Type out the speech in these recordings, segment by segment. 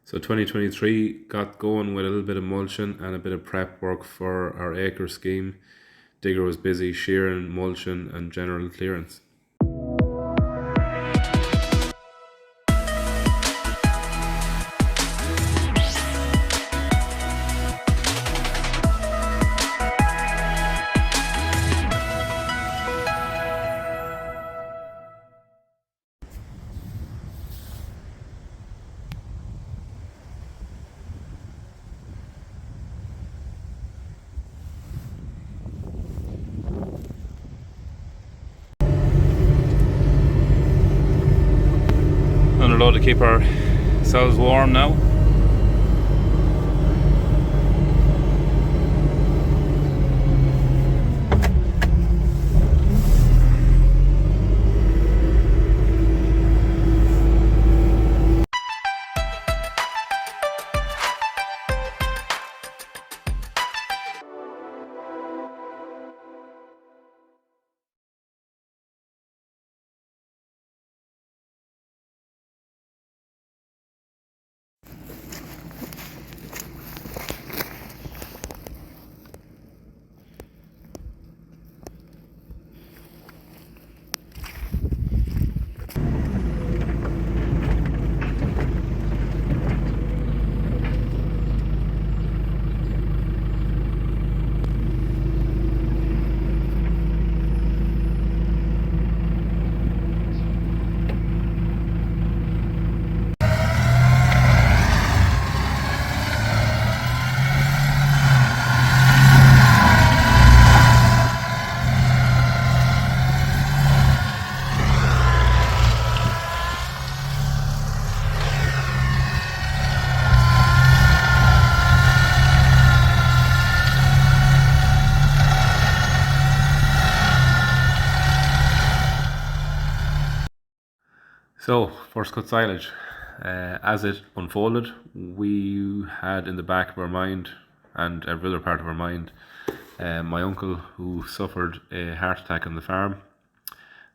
So 2023 got going with a little bit of mulching and a bit of prep work for our acre scheme. Digger was busy shearing, mulching and general clearance. Under load to keep ourselves warm now. So, first cut silage. As it unfolded, we had in the back of our mind, and every other part of our mind, my uncle who suffered a heart attack on the farm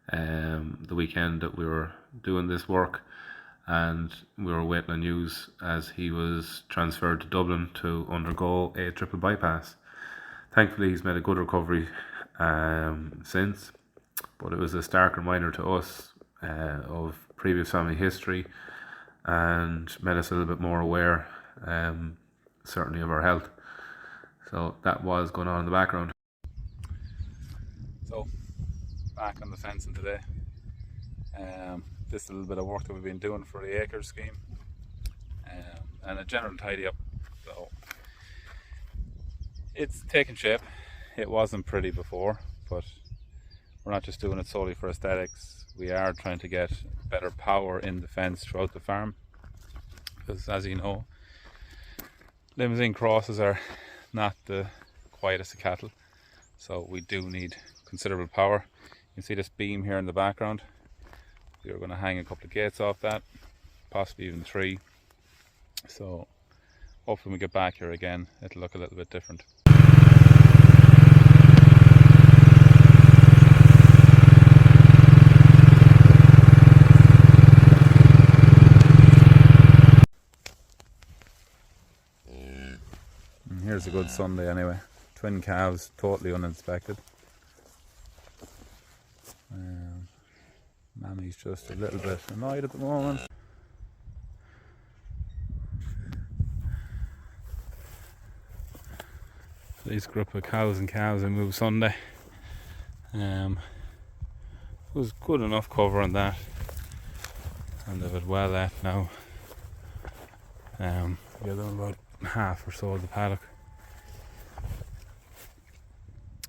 the weekend that we were doing this work, and we were waiting on news as he was transferred to Dublin to undergo a triple bypass. Thankfully he's made a good recovery since, but it was a stark reminder to us of previous family history and made us a little bit more aware, certainly, of our health. So that was going on in the background. So back on the fencing today. This is a little bit of work that we've been doing for the acre scheme, and a general tidy up. So it's taken shape. It wasn't pretty before, but we're not just doing it solely for aesthetics. We are trying to get better power in the fence throughout the farm, because as you know, Limousin crosses are not the quietest of cattle, so we do need considerable power. You can see this beam here in the background. We are going to hang a couple of gates off that, possibly even 3. So hopefully when we get back here again, it'll look a little bit different. And here's a good Sunday anyway. Twin calves, totally uninspected. Mammy's just a little bit annoyed at the moment. This group of cows and calves I moved Sunday. It was good enough cover on that, and they've had well left now. We're done about half or so of the paddock.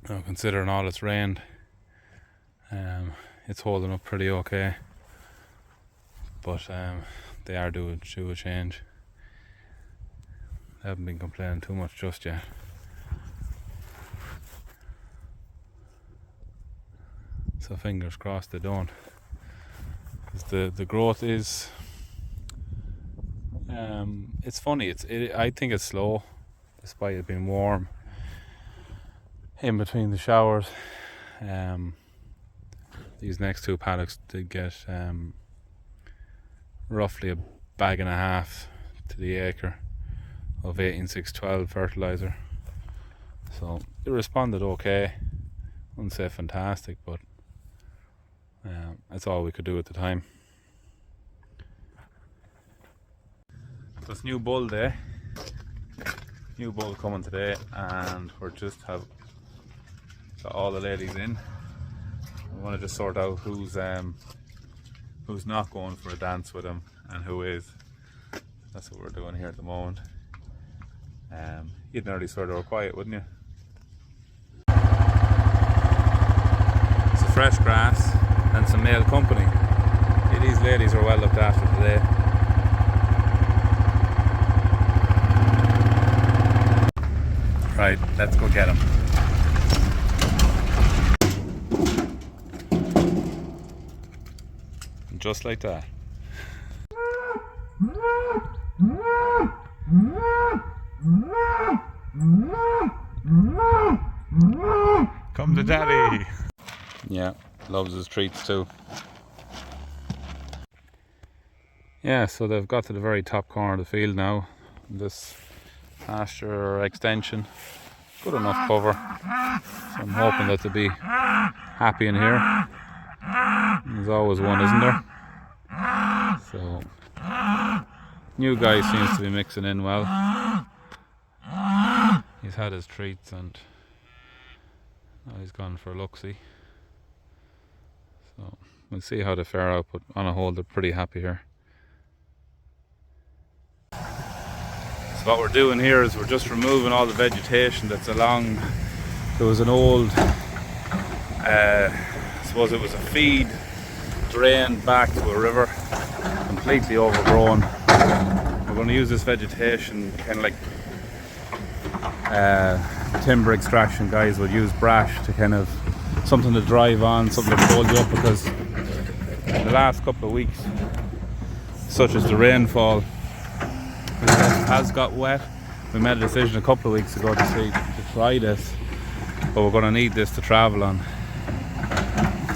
Now, considering all it's rained, it's holding up pretty okay, but they are due a change. They haven't been complaining too much just yet. So fingers crossed they don't, because the growth is it's funny. I think it's slow, despite it being warm in between the showers. These next 2 paddocks did get roughly a bag and a half to the acre of 18612 fertilizer. So it responded okay. Wouldn't say fantastic, but that's all we could do at the time. So it's new bull day. New bull coming today, and we're just got all the ladies in. We want to just sort out who's not going for a dance with him and who is. That's what we're doing here at the moment. You'd nearly swear they were quiet, wouldn't you? It's a fresh grass and some male company. These ladies are well looked after today. Right, let's go get them. Just like that. Come to daddy. Yeah, loves his treats too. Yeah, so they've got to the very top corner of the field now. This pasture extension, good enough cover. So I'm hoping that they'll be happy in here. There's always one, isn't there? So new guy seems to be mixing in well. He's had his treats and now he's gone for a look-see. So we'll see how they fare out, but on a whole they're pretty happy here. So what we're doing here is we're just removing all the vegetation that's along. There was an old, I suppose it was a feed drain back to a river, completely overgrown. We're going to use this vegetation kind of like timber extraction guys would use brash to kind of something to drive on, something to hold you up, because in the last couple of weeks, such as the rainfall, has got wet. We made a decision a couple of weeks ago to try this, but we're going to need this to travel on.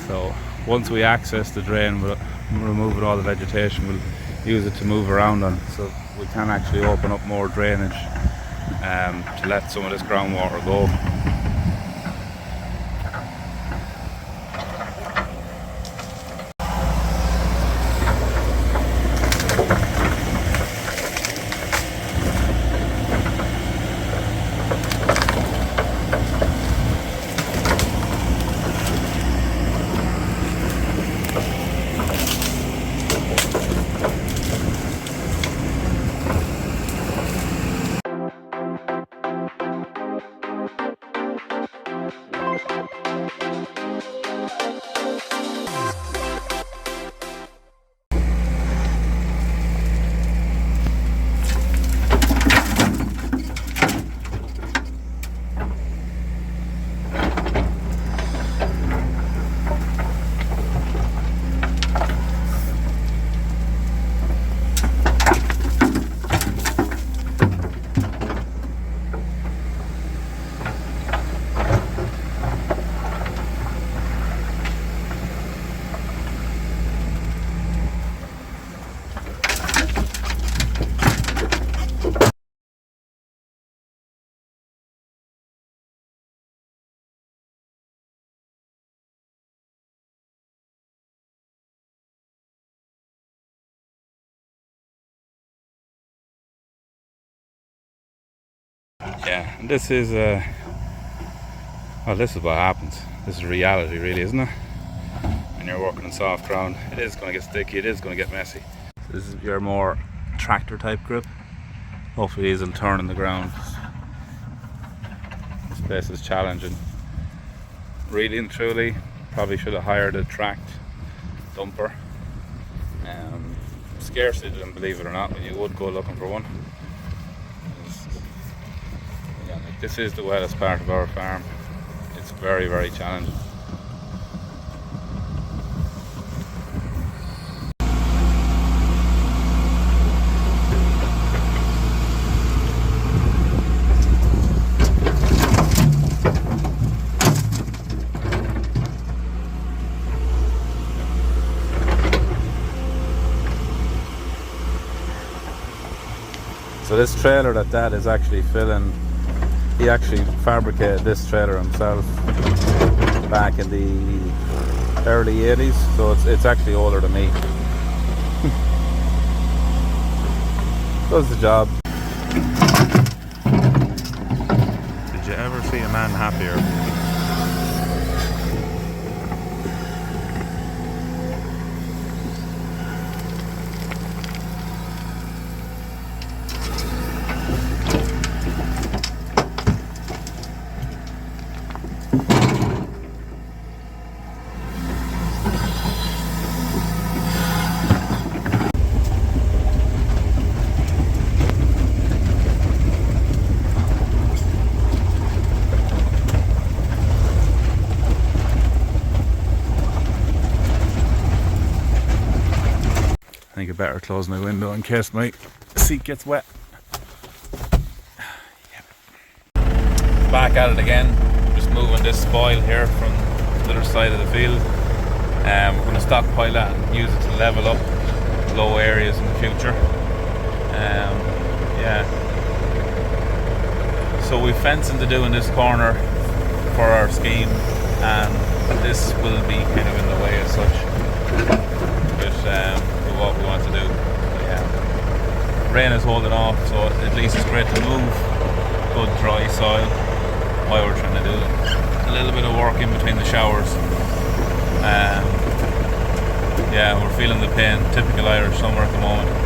So once we access the drain, we'll remove all the vegetation, we'll use it to move around on, so we can actually open up more drainage to let some of this groundwater go. Yeah, and this is well, this is what happens. This is reality, really, isn't it? When you're working on soft ground, it is going to get sticky, it is going to get messy. This is your more tractor type grip. Hopefully these will turn in the ground. This place is challenging. Really and truly, probably should have hired a tracked dumper. Scarcely didn't, believe it or not, but you would go looking for one. This is the wettest part of our farm. It's very, very challenging. So this trailer that Dad is actually filling, he actually fabricated this trailer himself back in the early 80s, so it's actually older than me. Does the job. Did you ever see a man happier? I think I better close my window in case my seat gets wet. Back at it again, just moving this spoil here from the other side of the field. We're going to stockpile that and use it to level up low areas in the future. Yeah. So we've fencing to do in this corner for our scheme, and this will be kind of in the way as such. But what we want to do. Rain is holding off, so at least it's great to move good dry soil while we're trying to do a little bit of work in between the showers. Yeah, we're feeling the pain, typical Irish summer at the moment.